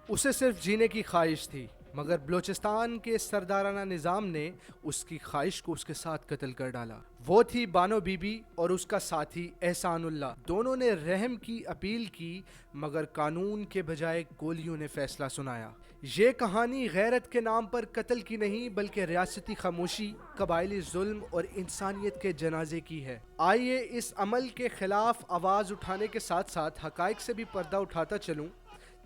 اسے صرف جینے کی خواہش تھی، مگر بلوچستان کے سردارانہ نظام نے اس کی خواہش کو اس کے ساتھ قتل کر ڈالا۔ وہ تھی بانو بی بی اور اس کا ساتھی احسان اللہ۔ دونوں نے رحم کی اپیل کی، مگر قانون کے بجائے گولیوں نے فیصلہ سنایا۔ یہ کہانی غیرت کے نام پر قتل کی نہیں، بلکہ ریاستی خاموشی، قبائلی ظلم اور انسانیت کے جنازے کی ہے۔ آئیے اس عمل کے خلاف آواز اٹھانے کے ساتھ ساتھ حقائق سے بھی پردہ اٹھاتا چلوں،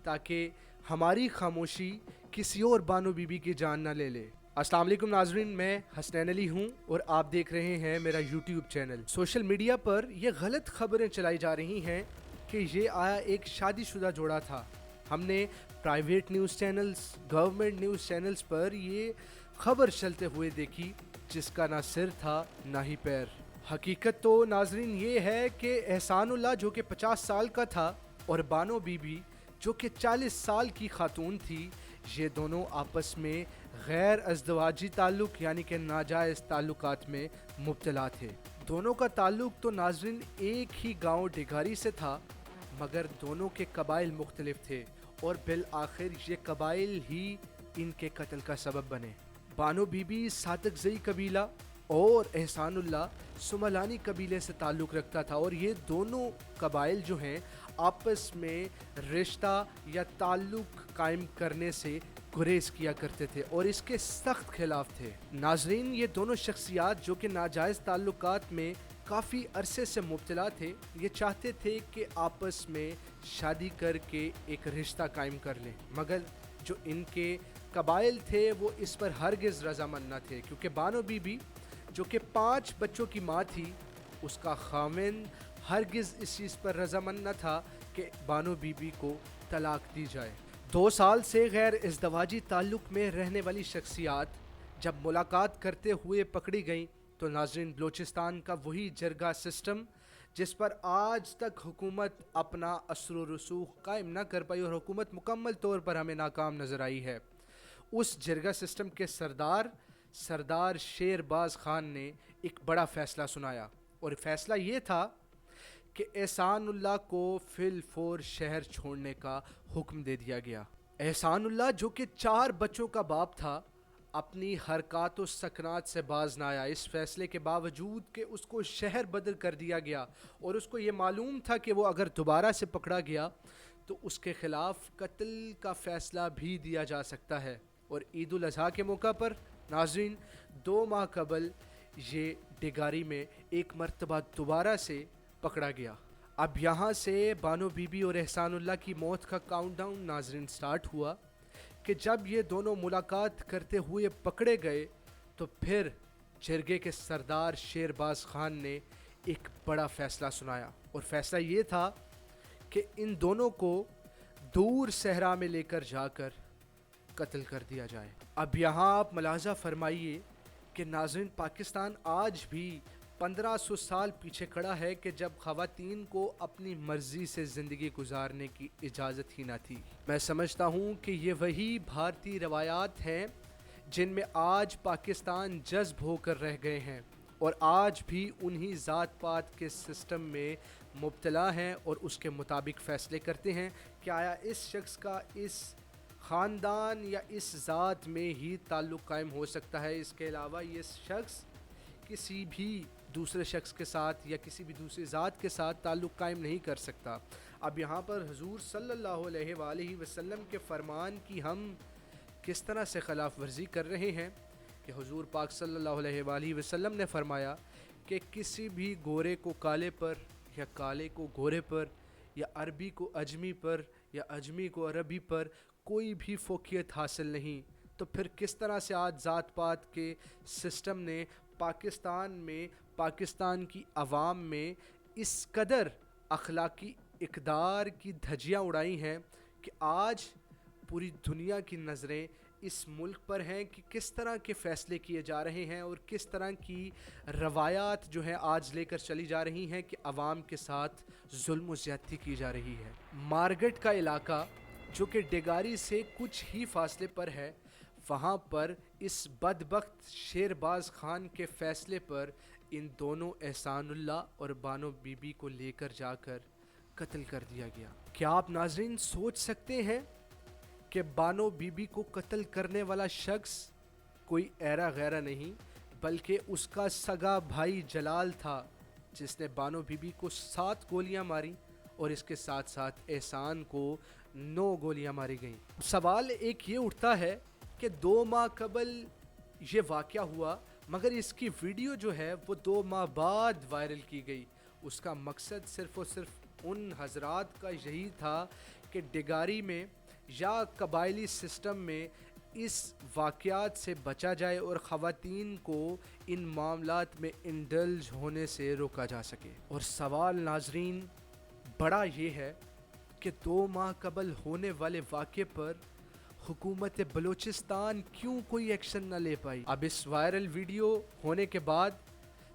تاکہ ہماری خاموشی کسی اور بانو بی بی کی جان نہ لے لے۔ السلام علیکم ناظرین، میں حسنین علی ہوں اور آپ دیکھ رہے ہیں میرا یوٹیوب چینل۔ سوشل میڈیا پر یہ غلط خبریں چلائی جا رہی ہیں کہ یہ آیا ایک شادی شدہ جوڑا تھا۔ ہم نے private news channels, government news channels پر یہ خبر چلتے ہوئے دیکھی، جس کا نہ سر تھا نہ ہی پیر۔ حقیقت تو ناظرین یہ ہے کہ احسان اللہ جو کہ 50 سال کا تھا اور بانو بی بی جو کہ 40 سال کی خاتون تھی، یہ دونوں آپس میں غیر ازدواجی تعلق یعنی کہ ناجائز تعلقات میں مبتلا تھے۔ دونوں کا تعلق تو ناظرین ایک ہی گاؤں ڈگاری سے تھا، مگر دونوں کے قبائل مختلف تھے اور بالآخر یہ قبائل ہی ان کے قتل کا سبب بنے۔ بانو بی بی صادق زئی قبیلہ اور احسان اللہ سملانی قبیلے سے تعلق رکھتا تھا، اور یہ دونوں قبائل جو ہیں آپس میں رشتہ یا تعلق قائم کرنے سے گریز کیا کرتے تھے اور اس کے سخت خلاف تھے۔ ناظرین، یہ دونوں شخصیات جو کہ ناجائز تعلقات میں کافی عرصے سے مبتلا تھے، یہ چاہتے تھے کہ آپس میں شادی کر کے ایک رشتہ قائم کر لیں، مگر جو ان کے قبائل تھے وہ اس پر ہرگز رضامند نہ تھے، کیونکہ بانو بی بی جو کہ 5 بچوں کی ماں تھی، اس کا خاوند ہرگز اس چیز پر رضامند نہ تھا کہ بانو بی بی کو طلاق دی جائے۔ 2 سال سے غیر ازدواجی تعلق میں رہنے والی شخصیات جب ملاقات کرتے ہوئے پکڑی گئیں تو ناظرین، بلوچستان کا وہی جرگہ سسٹم جس پر آج تک حکومت اپنا اثر و رسوخ قائم نہ کر پائی اور حکومت مکمل طور پر ہمیں ناکام نظر آئی ہے، اس جرگہ سسٹم کے سردار شیر باز خان نے ایک بڑا فیصلہ سنایا، اور فیصلہ یہ تھا کہ احسان اللہ کو فی الفور شہر چھوڑنے کا حکم دے دیا گیا۔ احسان اللہ جو کہ 4 بچوں کا باپ تھا، اپنی حرکات و سکنات سے باز نہ آیا، اس فیصلے کے باوجود کہ اس کو شہر بدل کر دیا گیا اور اس کو یہ معلوم تھا کہ وہ اگر دوبارہ سے پکڑا گیا تو اس کے خلاف قتل کا فیصلہ بھی دیا جا سکتا ہے۔ اور عید الاضحیٰ کے موقع پر ناظرین 2 ماہ قبل یہ ڈگاری میں ایک مرتبہ دوبارہ سے پکڑا گیا۔ اب یہاں سے بانو بی بی اور احسان اللہ کی موت کا کاؤنٹ ڈاؤن ناظرین سٹارٹ ہوا کہ جب یہ دونوں ملاقات کرتے ہوئے پکڑے گئے تو پھر جرگے کے سردار شیر باز خان نے ایک بڑا فیصلہ سنایا، اور فیصلہ یہ تھا کہ ان دونوں کو دور صحرا میں لے کر جا کر قتل کر دیا جائے۔ اب یہاں آپ ملاحظہ فرمائیے کہ ناظرین، پاکستان آج بھی 1500 سال پیچھے کھڑا ہے کہ جب خواتین کو اپنی مرضی سے زندگی گزارنے کی اجازت ہی نہ تھی۔ میں سمجھتا ہوں کہ یہ وہی بھارتی روایات ہیں جن میں آج پاکستان جذب ہو کر رہ گئے ہیں، اور آج بھی انہی ذات پات کے سسٹم میں مبتلا ہیں اور اس کے مطابق فیصلے کرتے ہیں کہ آیا اس شخص کا اس خاندان یا اس ذات میں ہی تعلق قائم ہو سکتا ہے، اس کے علاوہ یہ شخص کسی بھی دوسرے شخص کے ساتھ یا کسی بھی دوسری ذات کے ساتھ تعلق قائم نہیں کر سکتا۔ اب یہاں پر حضور صلی اللہ علیہ وآلہ وسلم کے فرمان کی ہم کس طرح سے خلاف ورزی کر رہے ہیں کہ حضور پاک صلی اللہ علیہ وآلہ وسلم نے فرمایا کہ کسی بھی گورے کو کالے پر یا کالے کو گورے پر یا عربی کو اجمی پر یا اجمی کو عربی پر کوئی بھی فوقیت حاصل نہیں، تو پھر کس طرح سے آج ذات پات کے سسٹم نے پاکستان میں، پاکستان کی عوام میں اس قدر اخلاقی اقدار کی دھجیاں اڑائی ہیں کہ آج پوری دنیا کی نظریں اس ملک پر ہیں کہ کس طرح کے فیصلے کیے جا رہے ہیں اور کس طرح کی روایات جو ہیں آج لے کر چلی جا رہی ہیں کہ عوام کے ساتھ ظلم و زیادتی کی جا رہی ہے۔ مارگٹ کا علاقہ جو کہ ڈگاری سے کچھ ہی فاصلے پر ہے، وہاں پر اس بدبخت شیر باز خان کے فیصلے پر ان دونوں احسان اللہ اور بانو بی بی کو لے کر جا کر قتل کر دیا گیا۔ کیا آپ ناظرین سوچ سکتے ہیں کہ بانو بی بی کو قتل کرنے والا شخص کوئی ایرا غیرا نہیں بلکہ اس کا سگا بھائی جلال تھا، جس نے بانو بی بی کو 7 گولیاں ماری اور اس کے ساتھ ساتھ احسان کو 9 گولیاں ماری گئیں۔ سوال ایک یہ اٹھتا ہے کہ 2 ماہ قبل یہ واقعہ ہوا، مگر اس کی ویڈیو جو ہے وہ 2 ماہ بعد وائرل کی گئی۔ اس کا مقصد صرف اور صرف ان حضرات کا یہی تھا کہ ڈگاری میں یا قبائلی سسٹم میں اس واقعات سے بچا جائے اور خواتین کو ان معاملات میں انڈلج ہونے سے روکا جا سکے۔ اور سوال ناظرین بڑا یہ ہے کہ 2 ماہ قبل ہونے والے واقعے پر حکومت بلوچستان کیوں کوئی ایکشن نہ لے پائی؟ اب اس وائرل ویڈیو ہونے کے بعد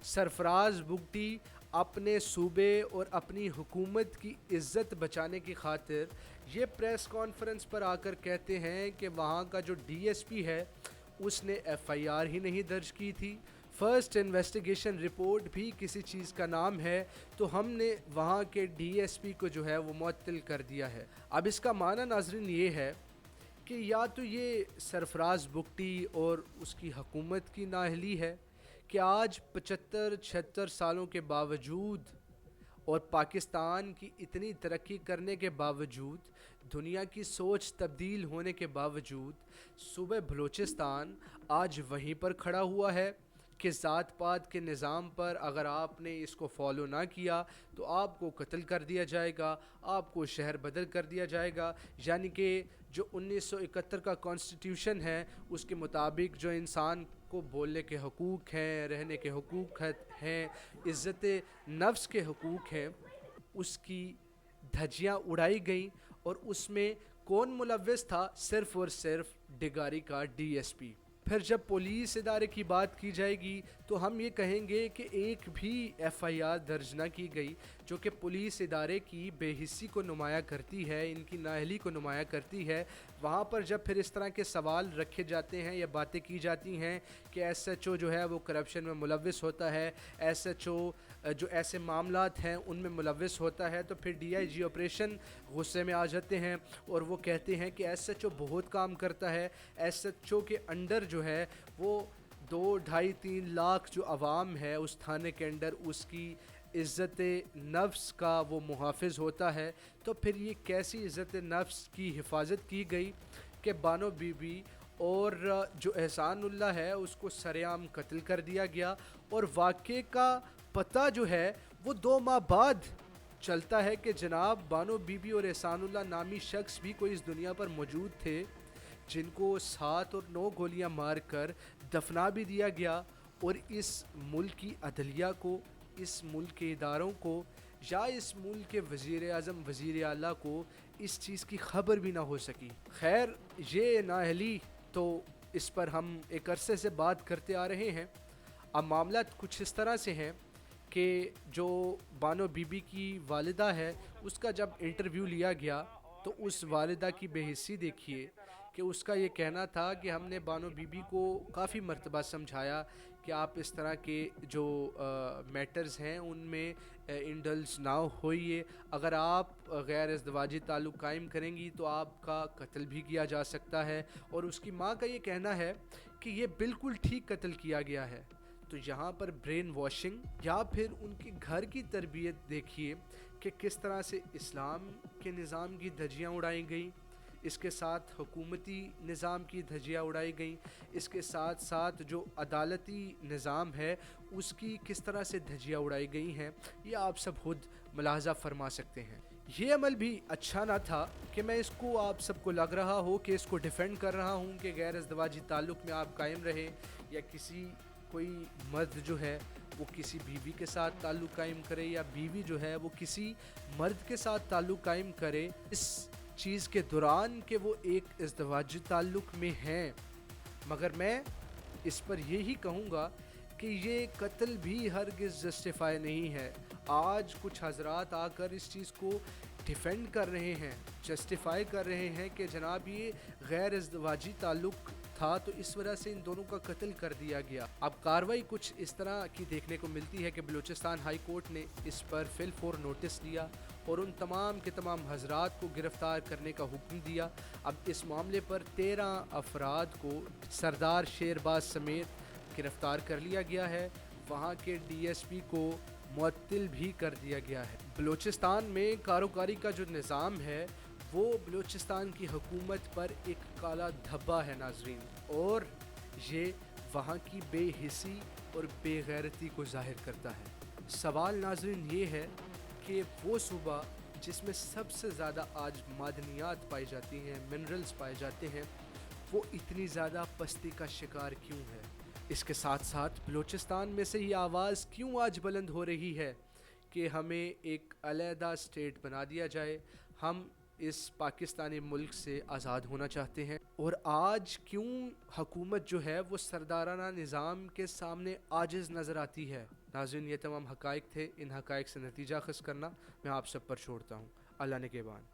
سرفراز بگٹی اپنے صوبے اور اپنی حکومت کی عزت بچانے کی خاطر یہ پریس کانفرنس پر آ کر کہتے ہیں کہ وہاں کا جو ڈی ایس پی ہے اس نے ایف آئی آر ہی نہیں درج کی تھی، فرسٹ انویسٹیگیشن رپورٹ بھی کسی چیز کا نام ہے، تو ہم نے وہاں کے ڈی ایس پی کو جو ہے وہ معطل کر دیا ہے۔ اب اس کا معنی ناظرین یہ ہے کہ یا تو یہ سرفراز بگٹی اور اس کی حکومت کی نااہلی ہے کہ آج 75-76 سالوں کے باوجود اور پاکستان کی اتنی ترقی کرنے کے باوجود، دنیا کی سوچ تبدیل ہونے کے باوجود صوبہ بلوچستان آج وہیں پر کھڑا ہوا ہے کہ ذات پات کے نظام پر اگر آپ نے اس کو فالو نہ کیا تو آپ کو قتل کر دیا جائے گا، آپ کو شہر بدر کر دیا جائے گا۔ یعنی کہ جو 1971 کا کانسٹیٹیوشن ہے اس کے مطابق جو انسان کو بولنے کے حقوق ہیں، رہنے کے حقوق ہیں، عزت نفس کے حقوق ہیں، اس کی دھجیاں اڑائی گئیں۔ اور اس میں کون ملوث تھا؟ صرف اور صرف ڈگاری کا ڈی ایس پی۔ پھر جب پولیس ادارے کی بات کی جائے گی تو ہم یہ کہیں گے کہ ایک بھی ایف آئی آر درج نہ کی گئی، جو کہ پولیس ادارے کی بے حسی کو نمایاں کرتی ہے، ان کی نااہلی کو نمایاں کرتی ہے۔ وہاں پر جب پھر اس طرح کے سوال رکھے جاتے ہیں یا باتیں کی جاتی ہیں کہ ایس ایچ او جو ہے وہ کرپشن میں ملوث ہوتا ہے، ایس ایچ او جو ایسے معاملات ہیں ان میں ملوث ہوتا ہے، تو پھر ڈی آئی جی آپریشن غصے میں آ جاتے ہیں اور وہ کہتے ہیں کہ ایس ایچ او بہت کام کرتا ہے، ایس ایچ او کے انڈر جو ہے وہ 2-2.5-3 لاکھ جو عوام ہے اس تھانے کے اندر اس کی عزت نفس کا وہ محافظ ہوتا ہے۔ تو پھر یہ کیسی عزت نفس کی حفاظت کی گئی کہ بانو بی بی اور جو احسان اللہ ہے اس کو سرعام قتل کر دیا گیا، اور واقعے کا پتہ جو ہے وہ 2 ماہ بعد چلتا ہے کہ جناب بانو بی بی اور احسان اللہ نامی شخص بھی کوئی اس دنیا پر موجود تھے، جن کو 7 اور 9 گولیاں مار کر دفنا بھی دیا گیا، اور اس ملک کی عدلیہ کو، اس ملک کے اداروں کو یا اس ملک کے وزیر اعظم وزیر اعلیٰ کو اس چیز کی خبر بھی نہ ہو سکی۔ خیر یہ نااہلی تو اس پر ہم ایک عرصے سے بات کرتے آ رہے ہیں۔ اب معاملات کچھ اس طرح سے ہیں کہ جو بانو بی بی کی والدہ ہے اس کا جب انٹرویو لیا گیا تو اس والدہ کی بے حسی دیکھیے کہ اس کا یہ کہنا تھا کہ ہم نے بانو بی بی کو کافی مرتبہ سمجھایا کہ آپ اس طرح کے جو میٹرز ہیں ان میں انڈلج نہ ہوئیے، اگر آپ غیر ازدواجی تعلق قائم کریں گی تو آپ کا قتل بھی کیا جا سکتا ہے۔ اور اس کی ماں کا یہ کہنا ہے کہ یہ بالکل ٹھیک قتل کیا گیا ہے۔ تو یہاں پر برین واشنگ یا پھر ان کے گھر کی تربیت دیکھیے کہ کس طرح سے اسلام کے نظام کی دھجیاں اڑائی گئیں، اس کے ساتھ حکومتی نظام کی دھجیاں اڑائی گئیں، اس کے ساتھ ساتھ جو عدالتی نظام ہے اس کی کس طرح سے دھجیاں اڑائی گئی ہیں، یہ آپ سب خود ملاحظہ فرما سکتے ہیں۔ یہ عمل بھی اچھا نہ تھا کہ میں اس کو آپ سب کو لگ رہا ہو کہ اس کو ڈیفینڈ کر رہا ہوں کہ غیر ازدواجی تعلق میں آپ قائم رہیں، یا کسی کوئی مرد جو ہے وہ کسی بیوی کے ساتھ تعلق قائم کرے، یا بیوی جو ہے وہ کسی مرد کے ساتھ تعلق قائم کرے اس چیز کے دوران کہ وہ ایک ازدواجی تعلق میں ہیں۔ مگر میں اس پر یہی کہوں گا کہ یہ قتل بھی ہرگز جسٹیفائی نہیں ہے۔ آج کچھ حضرات آ کر اس چیز کو ڈیفینڈ کر رہے ہیں، جسٹیفائی کر رہے ہیں کہ جناب یہ غیر ازدواجی تعلق تھا تو اس وجہ سے ان دونوں کا قتل کر دیا گیا۔ اب کاروائی کچھ اس طرح کی دیکھنے کو ملتی ہے کہ بلوچستان ہائی کورٹ نے اس پر فی الفور نوٹس لیا اور ان تمام کے تمام حضرات کو گرفتار کرنے کا حکم دیا۔ اب اس معاملے پر 13 افراد کو سردار شیرباز سمیت گرفتار کر لیا گیا ہے۔ وہاں کے ڈی ایس پی کو معطل بھی کر دیا گیا ہے۔ بلوچستان میں کاروکاری کا جو نظام ہے وہ بلوچستان کی حکومت پر ایک کالا دھبا ہے ناظرین، اور یہ وہاں کی بے حسی اور بے غیرتی کو ظاہر کرتا ہے۔ سوال ناظرین یہ ہے کہ وہ صوبہ جس میں سب سے زیادہ آج معدنیات پائی جاتی ہیں، منرلز پائے جاتے ہیں، وہ اتنی زیادہ پستی کا شکار کیوں ہے؟ اس کے ساتھ ساتھ بلوچستان میں سے یہ آواز کیوں آج بلند ہو رہی ہے کہ ہمیں ایک علیحدہ اسٹیٹ بنا دیا جائے، ہم اس پاکستانی ملک سے آزاد ہونا چاہتے ہیں؟ اور آج کیوں حکومت جو ہے وہ سردارانہ نظام کے سامنے عاجز نظر آتی ہے؟ ناظرین، یہ تمام حقائق تھے، ان حقائق سے نتیجہ خیز کرنا میں آپ سب پر چھوڑتا ہوں۔ اللہ نگہبان۔